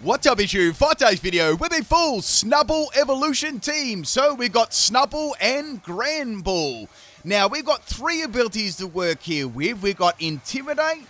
What's up, issue? For today's video, we're the full Snubbull evolution team. So we've got Snubbull and Granbull. Now, we've got three abilities to work here with. We've got Intimidate,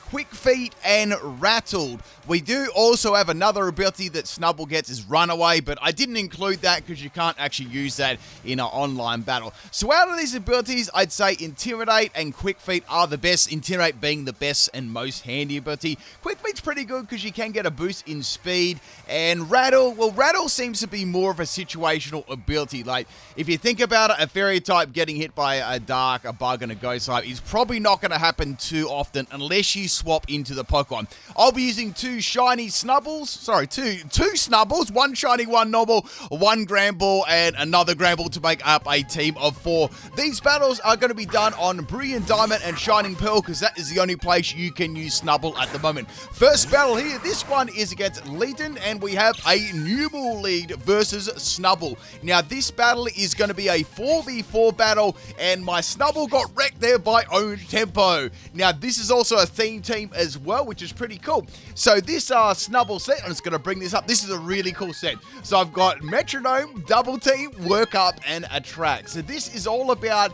Quick Feet, and Rattled. We do also have another ability that Snubbull gets is Runaway, but I didn't include that because you can't actually use that in an online battle. So out of these abilities, I'd say Intimidate and Quick Feet are the best, Intimidate being the best and most handy ability. Quick Feet's pretty good because you can get a boost in speed, and Rattle, well, Rattle seems to be more of a situational ability. Like, if you think about it, a fairy type getting hit by a dark, a bug, and a ghost type is probably not going to happen too often unless you swap into the Pokemon. I'll be using two shiny Snubbulls, two Snubbulls, one shiny, one normal, one Granbull, and another Granbull to make up a team of 4. These battles are going to be done on Brilliant Diamond and Shining Pearl because that is the only place you can use Snubbull at the moment. First battle here, this one is against Leighton, and we have a Snubbull lead versus Snubbull. Now, this battle is going to be a 4v4 battle, and my Snubbull got wrecked there by Own Tempo. Now, this is also a theme team as well, which is pretty cool. So this Snubbull set, I'm just going to bring this up. This is a really cool set. So I've got Metronome, Double Team, Work Up, and Attract. So this is all about,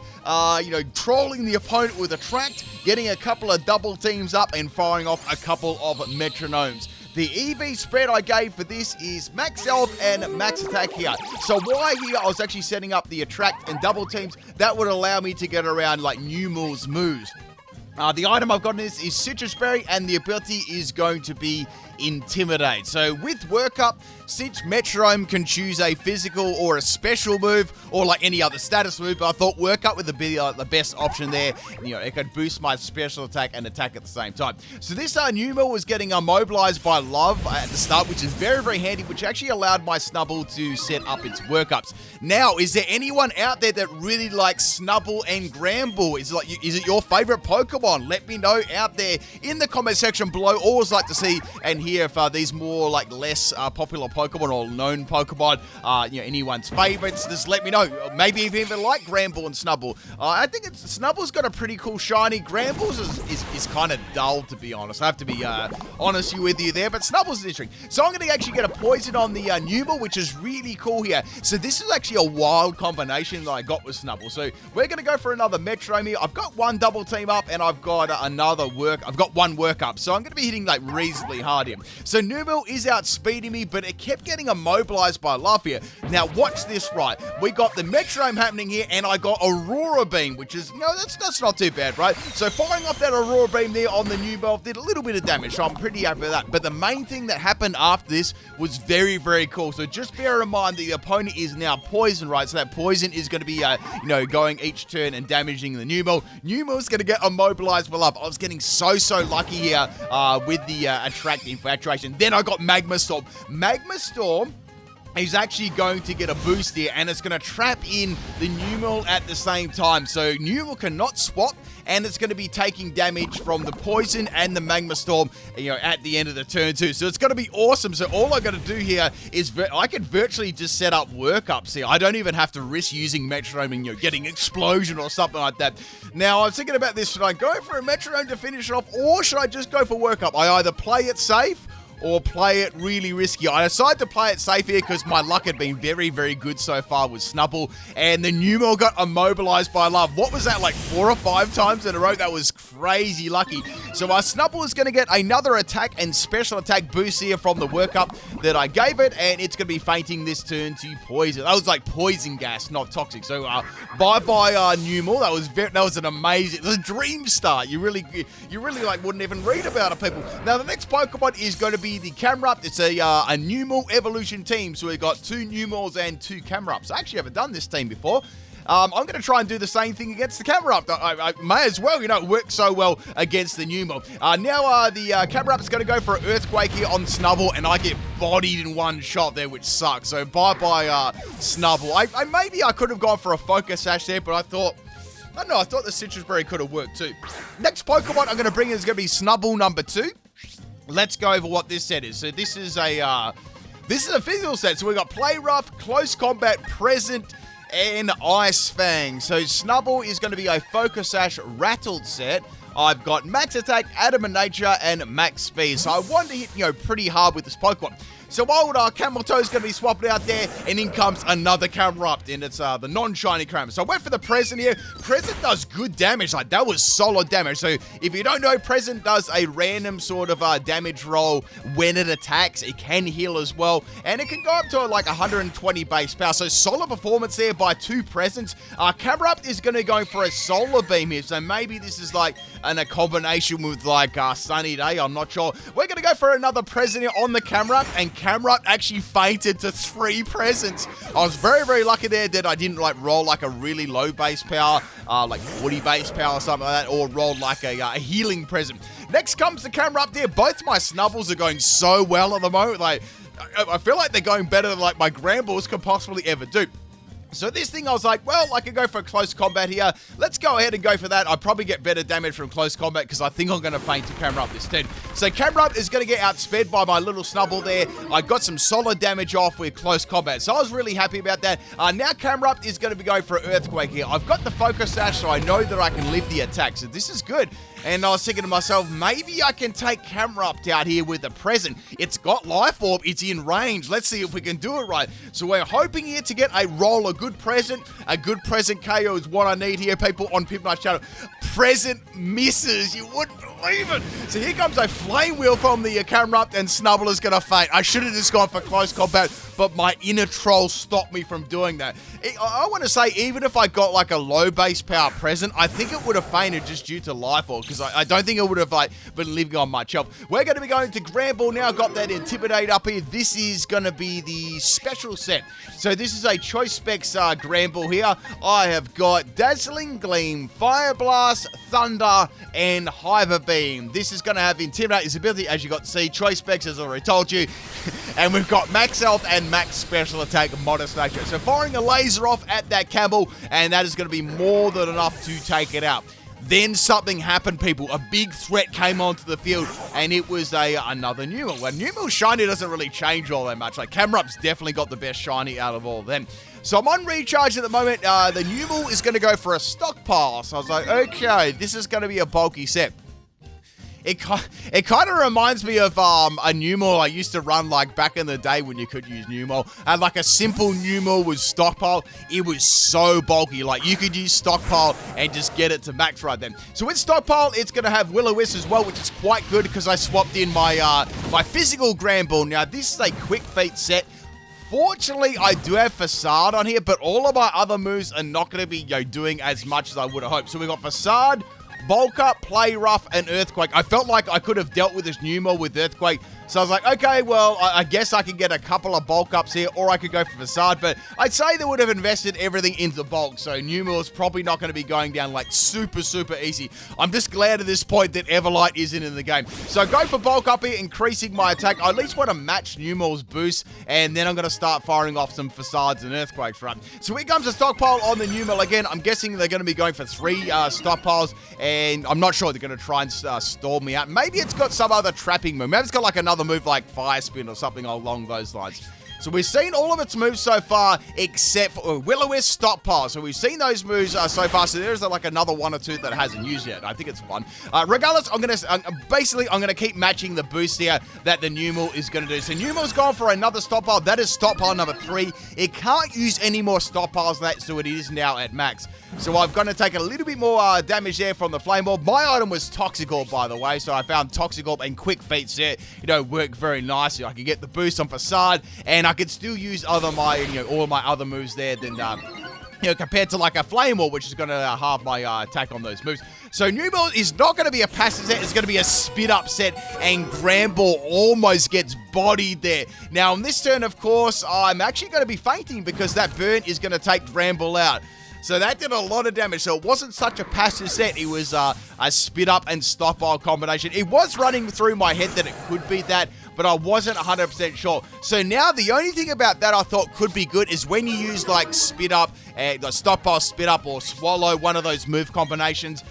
trolling the opponent with Attract, getting a couple of double teams up, and firing off a couple of Metronomes. The EV spread I gave for this is max health and max attack here. So why here, I was actually setting up the Attract and double teams. That would allow me to get around like Snubbull's moves. The item I've got in this is Citrus Berry, and the ability is going to be Intimidate. So with Work Up, since Metronome can choose a physical or a special move, or like any other status move, but I thought Work Up would be the best option there. It could boost my special attack and attack at the same time. So this Snubbull was getting immobilized by Love at the start, which is very, very handy, which actually allowed my Snubbull to set up its Work Ups. Now, is there anyone out there that really likes Snubbull and Granbull? Is it your favorite Pokemon? Let me know out there in the comment section below. Always like to see and hear if these more less popular Pokemon or known Pokemon, anyone's favorites. Just let me know. Maybe if you even like Granbull and Snubbull. I think Snubble's got a pretty cool shiny. Granbull's is kind of dull, to be honest. I have to be honest with you there, but Snubble's interesting. So I'm going to actually get a poison on the Snubbull, which is really cool here. So this is actually a wild combination that I got with Snubbull. So we're going to go for another Metronome here. I've got one double team up, and I've got I've got one Work Up. So I'm going to be hitting reasonably hard here. So Snubbull is outspeeding me, but it kept getting immobilized by Love here. Now watch this, right? We got the Metronome happening here, and I got Aurora Beam, which is, that's not too bad, right? So firing off that Aurora Beam there on the Snubbull did a little bit of damage, so I'm pretty happy with that. But the main thing that happened after this was very, very cool. So just bear in mind the opponent is now poisoned, right? So that poison is going to be, going each turn and damaging the Snubbull. Snubbull's going to get immobilized by Love. I was getting so lucky here with the Attract Infatuation. Then I got Magma Storm. Magma Storm is actually going to get a boost here, and it's going to trap in the Snubbull at the same time. So Snubbull cannot swap, and it's going to be taking damage from the poison and the Magma Storm, at the end of the turn too. So it's going to be awesome. So all I got to do here is I can virtually just set up Work Ups here. I don't even have to risk using Metronome and getting Explosion or something like that. Now I was thinking about this. Should I go for a Metronome to finish it off, or should I just go for Work Up? I either play it safe or play it really risky. I decided to play it safe here because my luck had been very, very good so far with Snubbull, and the Snubbull got immobilized by Love. What was that, 4 or 5 times in a row? That was crazy lucky. So our Snubbull is going to get another attack and special attack boost here from the Work Up that I gave it, and it's going to be fainting this turn to Poison. That was like poison gas, not toxic. So bye-bye Snubbull. That was an amazing, it was a dream start. You really wouldn't even read about it, people. Now the next Pokemon is going to be the Camerupt. It's a Snubbull evolution team, so we've got 2 Snubbulls and 2 Camerupts. I actually haven't done this team before. I'm going to try and do the same thing against the Camerupt. I may as well, it works so well against the Snubbull. Now the Camerupt is going to go for an Earthquake here on Snubbull, and I get bodied in one shot there, which sucks. So bye-bye Snubbull. Maybe I could have gone for a Focus Sash there, but I thought the Citrus Berry could have worked too. Next Pokemon I'm going to bring is going to be Snubbull number 2. Let's go over what this set is. So this is a physical set. So we've got Play Rough, Close Combat, Present, and Ice Fang. So Snubbull is going to be a Focus Sash Rattled set. I've got max attack, adamant nature, and max speed. So I want to hit, pretty hard with this Pokemon. So old Camel Toe is going to be swapped out there, and in comes another Camerupt, and it's the non-shiny Cram. So I went for the Present here. Present does good damage. Like, that was solid damage. So if you don't know, Present does a random sort of damage roll when it attacks. It can heal as well, and it can go up to like 120 base power. So solid performance there by 2 Presents. Camerupt is going to go for a Solar Beam here, so maybe this is like a combination with like Sunny Day. I'm not sure. We're going to go for another Present here on the Camerupt, and Camerupt actually fainted to 3 Presents. I was very, very lucky there that I didn't like roll like a really low base power, like 40 base power or something like that, or roll like a healing Present. Next comes the Camerupt here. Both my Snubbulls are going so well at the moment. Like, I feel like they're going better than like my Granbulls could possibly ever do. So this thing, I was like, well, I could go for close combat here. Let's go ahead and go for that. I'll probably get better damage from close combat because I think I'm going to faint to Camerupt instead. So Camerupt is going to get outsped by my little Snubbull there. I got some solid damage off with close combat, so I was really happy about that. Now Camerupt is going to be going for Earthquake here. I've got the Focus Sash, so I know that I can live the attack, so this is good. And I was thinking to myself, maybe I can take Camerupt out here with a Present. It's got Life Orb, it's in range. Let's see if we can do it right. So we're hoping here to get a roll, a good Present. A good Present KO is what I need here, people, on PIMPNITE channel. Present misses, you wouldn't believe it. So here comes a Flame Wheel from the Camerupt, and Snubbull is going to faint. I should have just gone for close combat, but my inner troll stopped me from doing that. I want to say, even if I got like a low base power Present, I think it would have fainted just due to Life Orb, because I don't think it would have like been living on much health. We're going to be going to Granbull now. Got that Intimidate up here. This is going to be the special set. So this is a Choice Specs Granbull here. I have got Dazzling Gleam, Fire Blast, Thunder, and Hyper Beam. This is going to have Intimidate, his ability, as you got to see. Choice Specs, as I already told you. And we've got Max Health and Max Special Attack, Modest Nature. So firing a laser off at that Camel, and that is going to be more than enough to take it out. Then something happened, people. A big threat came onto the field, and it was another Numel. Well, Numel shiny doesn't really change all that much. Like, Camerupt's definitely got the best shiny out of all of them. So I'm on recharge at the moment. The Numel is going to go for a stockpile. So I was like, okay, this is going to be a bulky set. It kind of reminds me of a Numel I used to run like back in the day when you could use Numel. And like a simple Numel with stockpile, it was so bulky. Like you could use stockpile and just get it to max right then. So with stockpile, it's going to have Will-O-Wisp as well, which is quite good because I swapped in my my physical Granbull. Now this is a quick feat set. Fortunately, I do have Facade on here, but all of my other moves are not going to be doing as much as I would have hoped. So we got Facade, Bulk Up, Play Rough, and Earthquake. I felt like I could have dealt with this Numel with Earthquake. So I was like, okay, well, I guess I could get a couple of Bulk Ups here, or I could go for Facade, but I'd say they would have invested everything into Bulk, so Numel is probably not going to be going down like super, super easy. I'm just glad at this point that Everlight isn't in the game. So go for Bulk Up here, increasing my attack. I at least want to match Numel's boost, and then I'm going to start firing off some Facades and Earthquakes, right? So here comes a stockpile on the Numel again. I'm guessing they're going to be going for 3 stockpiles, and I'm not sure they're going to try and stall me out. Maybe it's got some other trapping move. Maybe it's got like another move like Fire Spin or something along those lines. So we've seen all of its moves so far, except for Will-O-Wisp, Stockpile. So we've seen those moves so far. So there's like another 1 or 2 that it hasn't used yet. I think it's 1. Regardless, I'm gonna keep matching the boost here that the Numel is gonna do. So Numel's gone for another Stockpile. That is Stockpile number 3. It can't use any more Stockpiles than that, so it is now at max. So I'm going to take a little bit more damage there from the Flame Orb. My item was Toxic Orb, by the way, so I found Toxic Orb and Quick Feats there, work very nicely. I could get the boost on Facade, and I could still use all of my other moves there than, compared to like a Flame Orb, which is going to halve my attack on those moves. So Numel is not going to be a passive set, it's going to be a spit up set, and Granbull almost gets bodied there. Now on this turn, of course, I'm actually going to be fainting because that burn is going to take Granbull out. So that did a lot of damage. So it wasn't such a passive set. It was a spit up and stockpile combination. It was running through my head that it could be that, but I wasn't 100% sure. So now the only thing about that I thought could be good is when you use like spit up, the stockpile spit up or swallow, one of those move combinations,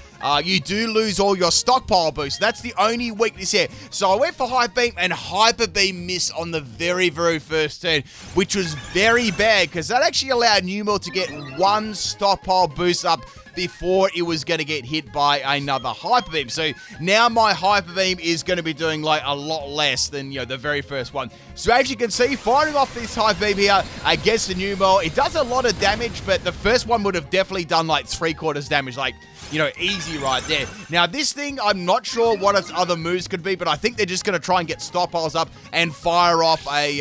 you do lose all your stockpile boost. That's the only weakness here. So I went for Hyper Beam, and Hyper Beam missed on the very, very first turn, which was very bad because that actually allowed Numel to get 1 stockpile boost up before it was going to get hit by another Hyper Beam. So now my Hyper Beam is going to be doing like a lot less than, the very first one. So as you can see, firing off this Hyper Beam here against the Snubbull, it does a lot of damage, but the first one would have definitely done like 3/4 damage, like, easy right there. Now, this thing, I'm not sure what its other moves could be, but I think they're just going to try and get stockpiles up and fire off a,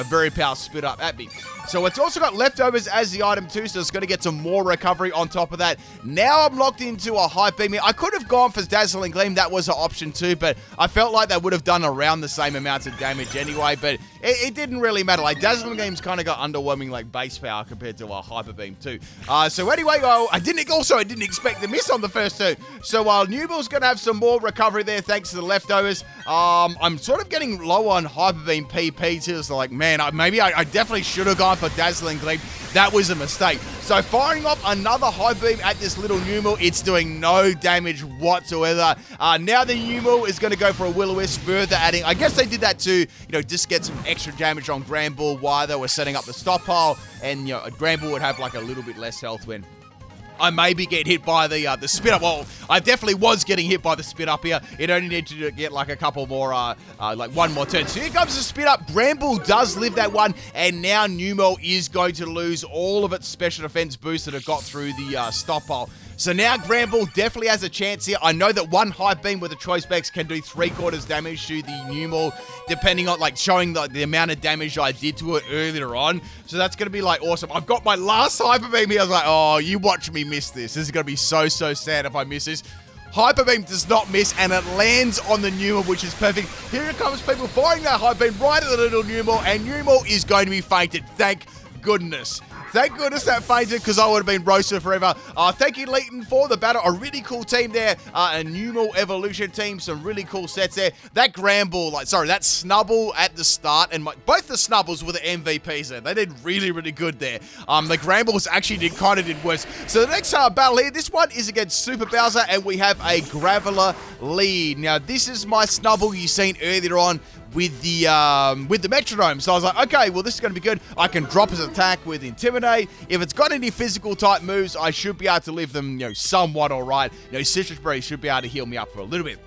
very powerful spit up at me. So it's also got leftovers as the item too, so it's going to get some more recovery on top of that. Now I'm locked into a Hype Beam. I could have gone for Dazzling Gleam, that was an option too, but I felt like they would have done around the same amounts of damage anyway, but it didn't really matter. Like, Dazzling Gleam's kind of got underwhelming, like, base power compared to a Hyper Beam too. So anyway, I didn't expect the miss on the first two. So Snubbull's going to have some more recovery there thanks to the leftovers. I'm sort of getting low on Hyper Beam PP too, so like, man, maybe I definitely should have gone for Dazzling Gleam. That was a mistake. So firing off another Hyper Beam at this little Snubbull, it's doing no damage whatsoever. Now the Snubbull is going to go for a Will-O-Wisp, further adding, I guess they did that to, just get some extra damage on Granbull while they were setting up the stockpile, and, Granbull would have like a little bit less health when I maybe get hit by the spit up. Well, I definitely was getting hit by the spit up here. It only needed to get like a couple more, like one more turn. So here comes the spit up. Granbull does live that one, and now Snubbull is going to lose all of its special defense boosts that it got through the stockpile. So now Granbull definitely has a chance here. I know that one Hype Beam with a Choice Specs can do 3/4 damage to the Snubbull, depending on, like, showing the amount of damage I did to it earlier on. So that's going to be, like, awesome. I've got my last Hyper Beam here. I was like, oh, you watch me miss this. This is going to be so sad if I miss this. Hyper Beam does not miss, and it lands on the Snubbull, which is perfect. Here it comes, people firing that Hyper Beam right at the little Snubbull, and Snubbull is going to be fainted. Thank goodness. Thank goodness that fainted, because I would have been roasted forever. Thank you, Leighton, for the battle. A really cool team there. A Snubbull Evolution team. Some really cool sets there. That Granbull, that Snubbull at the start, and both the Snubbulls were the MVPs there. They did really, really good there. The Granbulls actually kind of did worse. So the next battle here, this one is against Super Bowser, and we have a Graveler lead. Now, this is my Snubbull you seen earlier on with the metronome. So I was like, okay, well, this is going to be good. I can drop his attack with Intimidate. If it's got any physical type moves, I should be able to leave them, somewhat all right. Citrus Berry should be able to heal me up for a little bit.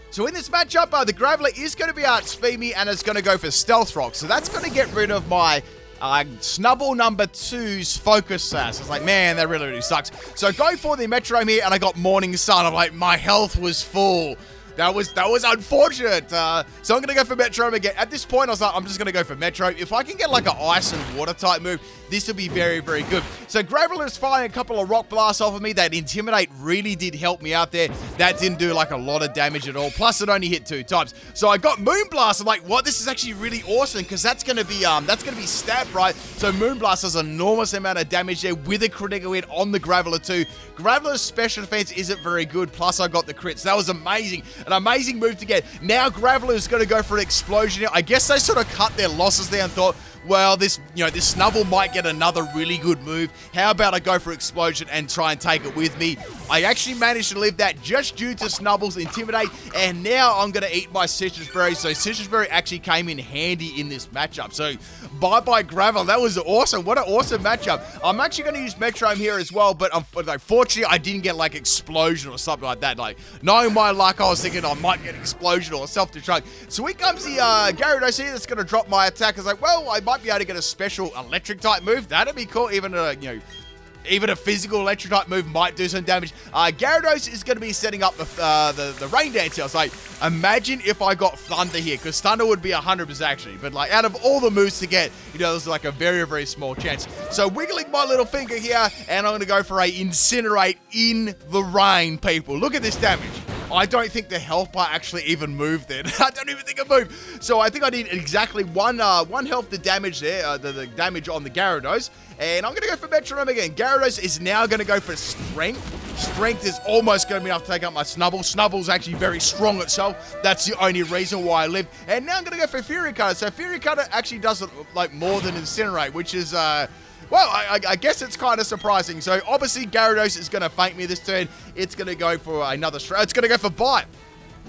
So in this matchup, the Graveler is going to be outspeed me, and it's going to go for Stealth Rock. So that's going to get rid of my Snubbull number 2's Focus Sass. It's like, man, that really, really sucks. So go for the metronome here, and I got Morning Sun. I'm like, my health was full. That was unfortunate. So I'm going to go for Metronome again. At this point, I was like, I'm just going to go for Metronome. If I can get like an Ice and Water type move, this will be very, very good. So Graveler is firing a couple of Rock Blasts off of me. That Intimidate really did help me out there. That didn't do like a lot of damage at all. Plus, it only hit 2 times. So I got Moonblast. I'm like, what? This is actually really awesome, because that's going to be stat, right? So Moonblast does an enormous amount of damage there with a critical hit on the Graveler too. Graveler's special defense isn't very good. Plus, I got the crits. That was amazing. An amazing move to get. Now Graveler is going to go for an explosion. I guess they sort of cut their losses there and thought, well, this Snubbull might get another really good move. How about I go for explosion and try and take it with me? I actually managed to live that just due to Snubbull's Intimidate, and now I'm going to eat my Citrus Berry. So Citrus Berry actually came in handy in this matchup. So bye-bye Graveler. That was awesome. What an awesome matchup. I'm actually going to use Metronome here as well, but fortunately I didn't get like explosion or something like that. Like, knowing my luck, I was thinking I might get explosion or self-destruct. So here comes the Gyarados here that's going to drop my attack. I was like, well, I might be able to get a special electric type move. That'd be cool. Even a physical electric type move might do some damage. Gyarados is going to be setting up the Rain Dance here. I was like, imagine if I got Thunder here, because Thunder would be 100% actually. But like, out of all the moves to get, there's like a very, very small chance. So wiggling my little finger here, and I'm going to go for a Incinerate in the rain, people. Look at this damage. I don't think the health bar actually even moved then. I don't even think it moved. So I think I need exactly one health to damage there, the damage on the Gyarados. And I'm going to go for Metronome again. Gyarados is now going to go for Strength. Strength is almost going to be enough to take out my Snubbull. Snubble's actually very strong itself. That's the only reason why I live. And now I'm going to go for Fury Cutter. So Fury Cutter actually does it like more than Incinerate, which is... well, I guess it's kind of surprising. So, obviously, Gyarados is going to feint me this turn. It's going to go for another... It's going to go for Bite.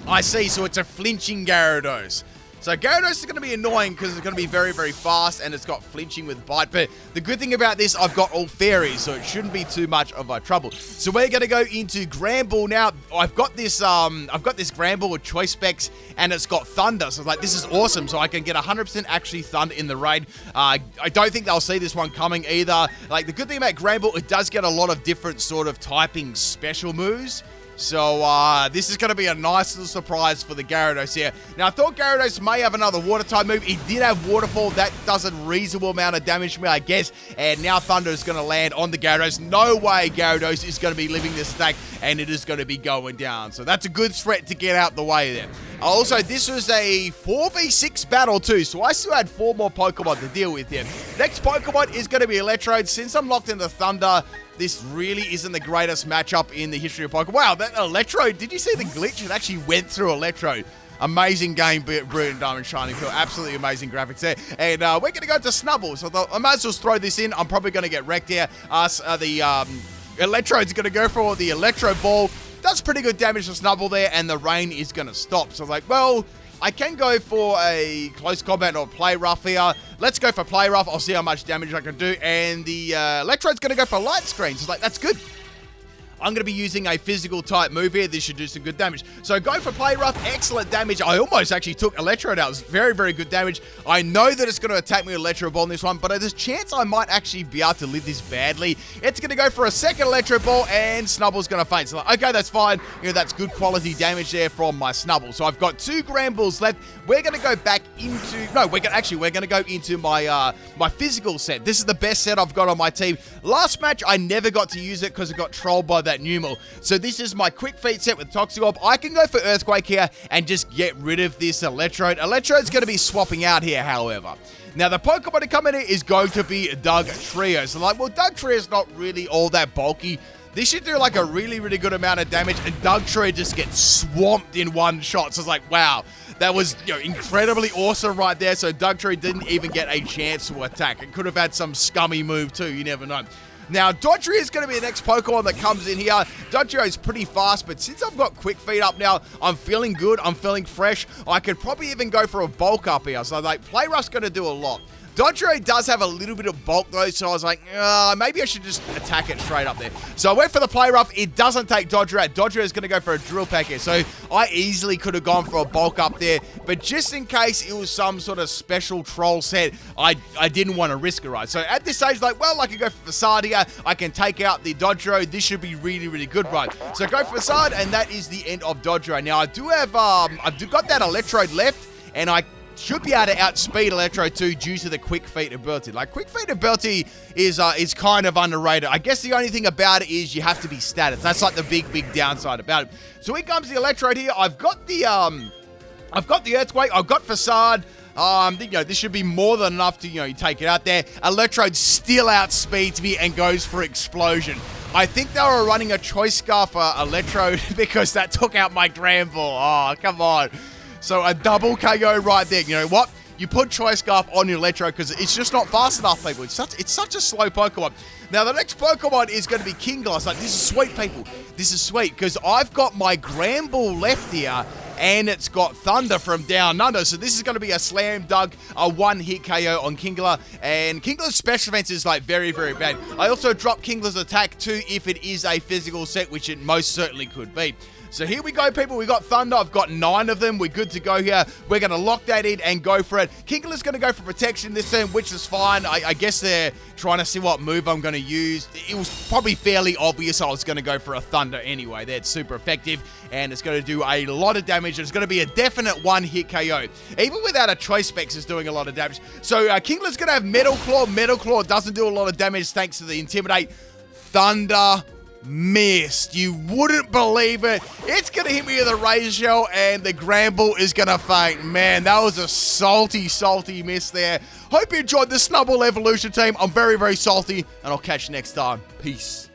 I see, so it's a flinching Gyarados. So Gyarados is going to be annoying because it's going to be very, very fast and it's got flinching with Bite. But the good thing about this, I've got all fairies, so it shouldn't be too much of a trouble. So we're going to go into Granbull now. I've got this Granbull with choice specs and it's got Thunder. So like, this is awesome. So I can get 100% actually Thunder in the raid. I don't think they'll see this one coming either. Like, the good thing about Granbull, it does get a lot of different sort of typing special moves. So, this is going to be a nice little surprise for the Gyarados here. Now, I thought Gyarados may have another Water-type move. He did have Waterfall. That does a reasonable amount of damage to me, I guess. And now Thunder is going to land on the Gyarados. No way Gyarados is going to be living this stack, and it is going to be going down. So, that's a good threat to get out the way there. Also, this was a 4v6 battle too, so I still had 4 more Pokemon to deal with here. Next Pokemon is going to be Electrode. Since I'm locked into Thunder, this really isn't the greatest matchup in the history of Pokemon. Wow, that Electrode, did you see the glitch? It actually went through Electrode. Amazing game, Brilliant Diamond Shining Pearl. Absolutely amazing graphics there. And we're going to go to Snubbull. So I might as well throw this in. I'm probably going to get wrecked here. Electrode's going to go for the Electro Ball. Does pretty good damage to Snubbull there, and the rain is going to stop. So I was like, well, I can go for a close combat or play rough here. Let's go for play rough. I'll see how much damage I can do. And the Electrode's going to go for light screen. So it's like, that's good. I'm going to be using a physical type move here. This should do some good damage. So go for play rough. Excellent damage. I almost actually took Electrode out. It was very, very good damage. I know that it's going to attack me with Electro Ball in this one, but there's a chance I might actually be able to live this badly. It's going to go for a second Electro Ball, and Snubbull's going to faint. So, okay, that's fine. You know, that's good quality damage there from my Snubbull. So I've got 2 Granbulls left. We're going to go back into... No, we're going to go into my my physical set. This is the best set I've got on my team. Last match, I never got to use it because it got trolled by that Numel. So this is my quick feet set with Toxic Orb. I can go for Earthquake here and just get rid of this Electrode. Electrode's going to be swapping out here, however. Now, the Pokemon to come in here is going to be Dugtrio. So, like, well, Dugtrio's not really all that bulky. This should do, like, a really, really good amount of damage, and Dugtrio just gets swamped in one shot. So, it's like, wow. That was, you know, incredibly awesome right there. So, Dugtrio didn't even get a chance to attack. It could have had some scummy move, too. You never know. Now, Dodrio is going to be the next Pokemon that comes in here. Dodrio is pretty fast, but since I've got Quick Feet up now, I'm feeling good. I'm feeling fresh. I could probably even go for a bulk up here. So, like, Play Rough's going to do a lot. Dodrio does have a little bit of bulk though, so I was like, maybe I should just attack it straight up there. So I went for the play rough. It doesn't take Dodrio out. Dodrio is going to go for a drill pack here. So I easily could have gone for a bulk up there, but just in case it was some sort of special troll set, I didn't want to risk it, right? So at this stage, like, well, I can go for Facade here. I can take out the Dodrio. This should be really, really good, right? So go for Facade, and that is the end of Dodrio. Now I do have, I've got that Electrode left, and I should be able to outspeed Electrode too due to the Quick Feet ability. Like, Quick Feet ability is kind of underrated. I guess the only thing about it is you have to be status. That's like the big downside about it. So here comes the Electrode here. I've got the Earthquake. I've got Facade. You know, this should be more than enough to, you know, take it out there. Electrode still outspeeds me and goes for Explosion. I think they were running a Choice Scarf for Electrode because that took out my Granbull. Oh, come on. So a double KO right there. You know what? You put Choice Scarf on your Electrode because it's just not fast enough, people. It's such a slow Pokemon. Now, the next Pokemon is going to be Kingler. Like, this is sweet, people. This is sweet because I've got my Granbull left here, and it's got Thunder from Down Under. So this is going to be a slam dunk, a one-hit KO on Kingler. And Kingler's special defense is, like, very, very bad. I also dropped Kingler's attack, too, if it is a physical set, which it most certainly could be. So here we go, people. We got Thunder. I've got 9 of them. We're good to go here. We're going to lock that in and go for it. Kingler's going to go for protection this turn, which is fine. I guess they're trying to see what move I'm going to use. It was probably fairly obvious I was going to go for a Thunder anyway. That's super effective, and it's going to do a lot of damage. It's going to be a definite one-hit KO. Even without a Choice Specs, it's doing a lot of damage. So Kingler's going to have Metal Claw. Metal Claw doesn't do a lot of damage thanks to the Intimidate. Thunder missed. You wouldn't believe it. It's going to hit me with a Razor Shell, and the Granbull is going to faint. Man, that was a salty miss there. Hope you enjoyed the Snubbull Evolution team. I'm very, very salty, and I'll catch you next time. Peace.